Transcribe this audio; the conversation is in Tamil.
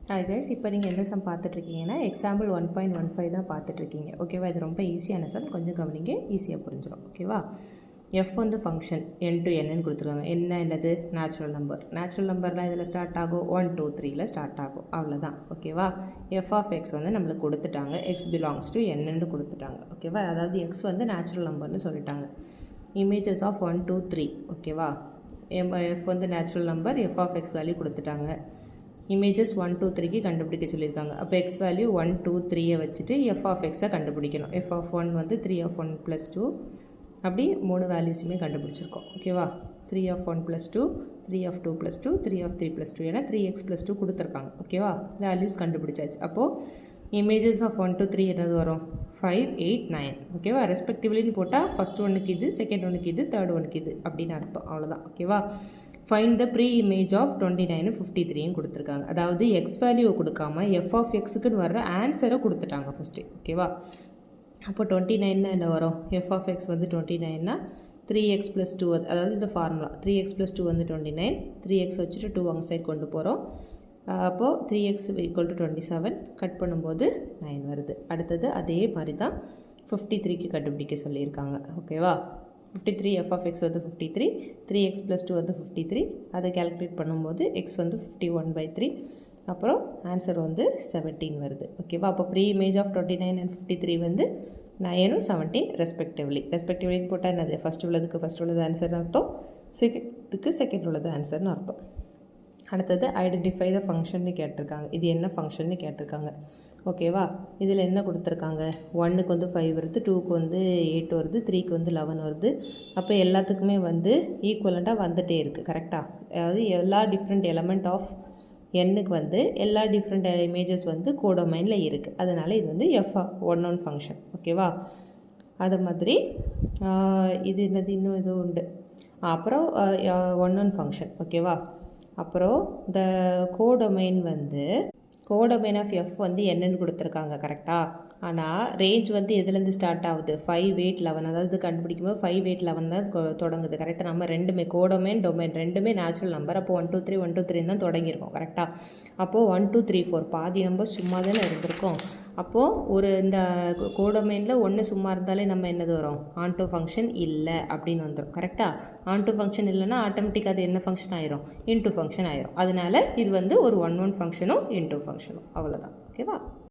ஹாய் கைஸ், இப்போ நீங்கள் எந்த சம் பார்த்துட்ருக்கீங்கன்னா எக்ஸாம்பிள் 1.15 தான் பார்த்துட்ருக்கீங்க. ஓகேவா? இது ரொம்ப ஈஸியான சம், கொஞ்சம் கவனிங்க, ஈஸியாக புரிஞ்சிடும். ஓகேவா? எஃப் வந்து ஃபங்க்ஷன் n to n கொடுத்துருக்காங்க. என்னது? Natural number. நேச்சுரல் நம்பர்லாம் இதில் ஸ்டார்ட் ஆகும் 1 2 3ல் ஸ்டார்ட் ஆகும். அவ்வளோதான். ஓகேவா? எஃப் ஆஃப் எக்ஸ் வந்து நம்மளுக்கு கொடுத்துட்டாங்க. எக்ஸ் பிலாங்ஸ் டு என்னன்னு கொடுத்துட்டாங்க. ஓகேவா? அதாவது எக்ஸ் வந்து நேச்சுரல் நம்பர்னு சொல்லிட்டாங்க. Images of 1 2 3. ஓகேவா? எஃப் வந்து natural number, F of X value கொடுத்துட்டாங்க. இமேஜஸ் 1 2 3க்கு கண்டுபிடிக்க சொல்லியிருக்காங்க. அப்போ எக்ஸ் வேல்யூ 1 2 3யை வச்சுட்டு எஃப் ஆஃப் எக்ஸை கண்டுபிடிக்கணும். எஃப் ஆஃப் 1 வந்து 3 of 1 + 2, அப்படி 3 வேல்யூஸுமே கண்டுபிடிச்சிருக்கோம். ஓகேவா? 3 of 1 + 2, 3 of 2 + 2, 3 of 3 + 2, ஏன்னா 3x + 2 கொடுத்துருக்காங்க. ஓகேவா? வேல்யூஸ் கண்டுபிடிச்சாச்சு. அப்போது இமேஜஸ் ஆஃப் 1 to 3 என்னது வரும்? 5 8 9. ஓகேவா? ரெஸ்பெக்டிவ்லின்னு போட்டால் ஃபஸ்ட் ஒன்றுக்கு இது, செகண்ட் ஒன்றுக்கு இது, தேர்ட் ஒன்றுக்கு இது அப்படின்னு அர்த்தம். அவ்வளோதான். ஓகேவா? Find the pre image of 29 53 கொடுத்துருக்காங்க. அதாவது எக்ஸ் வேல்யூவை கொடுக்காம எஃப் ஆஃப் எக்ஸுக்குன்னு வர்ற ஆன்சரை கொடுத்துட்டாங்க ஃபஸ்ட்டு. ஓகேவா? அப்போ 29 என்ன வரும்? எஃப் ஆஃப் எக்ஸ் வந்து 29னா 3x + 2, அதாவது இந்த ஃபார்முலா 3x + 2 வந்து 29, 3x வச்சுட்டு 2 அங்கே சைட் கொண்டு போகிறோம். அப்போது 3x = 27, கட் பண்ணும்போது 9 வருது. அடுத்தது அதே மாதிரி தான் 53க்கு கண்டுபிடிக்க சொல்லியிருக்காங்க. ஓகேவா? 53 எஃப் ஆஃப் எக்ஸ் வந்து 53, 3x + 2 வந்து 53, அதை கேல்குலேட் பண்ணும்போது எக்ஸ் வந்து 51/3, அப்புறம் ஆன்சர் வந்து 17 வருது. ஓகேவா? அப்போ ப்ரீ இமேஜ் ஆஃப் 29 and 53 வந்து 9 17 ரெஸ்பெக்டிவ்லின்னு போட்டால் என்னது? ஃபஸ்ட் உள்ளதுக்கு ஃபஸ்ட் உள்ளது ஆன்சர்னு அர்த்தம், செகண்டுக்கு செகண்ட் உள்ளது ஆன்சர்னு அர்த்தம். அடுத்தது ஐடென்டிஃபை த ஃபங்க்ஷன்னு கேட்டிருக்காங்க. இது என்ன ஃபங்க்ஷன்னு கேட்டிருக்காங்க. ஓகேவா? இதில் என்ன கொடுத்துருக்காங்க? 1க்கு வந்து 5 வருது, 2க்கு வந்து 8 வருது, 3க்கு வந்து 11 வருது. அப்போ எல்லாத்துக்குமே வந்து ஈக்குவலண்ட்டாக வந்துகிட்டே இருக்குது. கரெக்டாக? அதாவது எல்லா டிஃப்ரெண்ட் எலமெண்ட் ஆஃப் எண்ணுக்கு வந்து எல்லா டிஃப்ரெண்ட் இமேஜஸ் வந்து கோடொமைனில் இருக்குது. அதனால் இது வந்து F11 ஃபங்க்ஷன். ஓகேவா? அது மாதிரி இது என்னது? இன்னும் இது உண்டு. அப்புறம் 11 ஃபங்க்ஷன். ஓகேவா? அப்புறம் இந்த கோடொமைன் வந்து கோடொமைன் ஆஃப் எஃப் வந்து என்னன்னு கொடுத்துருக்காங்க. கரெக்டாக? ஆனால் ரேஞ்ச் வந்து எதுலேருந்து ஸ்டார்ட் ஆகுது? 5 8 11. அதாவது கண்டுபிடிக்கும்போது 5 8 11 தான் தொடங்குது. கரெக்டாக? நம்ம ரெண்டுமே கோடொமைன் டொமைன் ரெண்டுமே நேச்சுரல் நம்பர். அப்போ 1 2 3 1 2 3 தான் தொடங்கியிருக்கோம். கரெக்டாக? அப்போது 1 2 3 4 பாதி நம்பர் சும்மா தானே இருந்திருக்கோம். அப்போது ஒரு இந்த கோடொமைனில் ஒன்று சும்மா இருந்தாலே நம்ம என்னது வரும்? ஆன்டோ ஃபங்க்ஷன் இல்லை அப்படின்னு வந்துடும். கரெக்டாக? ஆன்டோ ஃபங்க்ஷன் இல்லைன்னா ஆட்டோமேட்டிக்காக அது என்ன ஃபங்க்ஷன் ஆயிரும்? இன்டூ ஃபங்க்ஷன் ஆயிரும். அதனால இது வந்து ஒரு 11 ஃபங்க்ஷனும் இன்டூ ஃபங்க்ஷனும். அவ்வளோதான். ஓகேவா?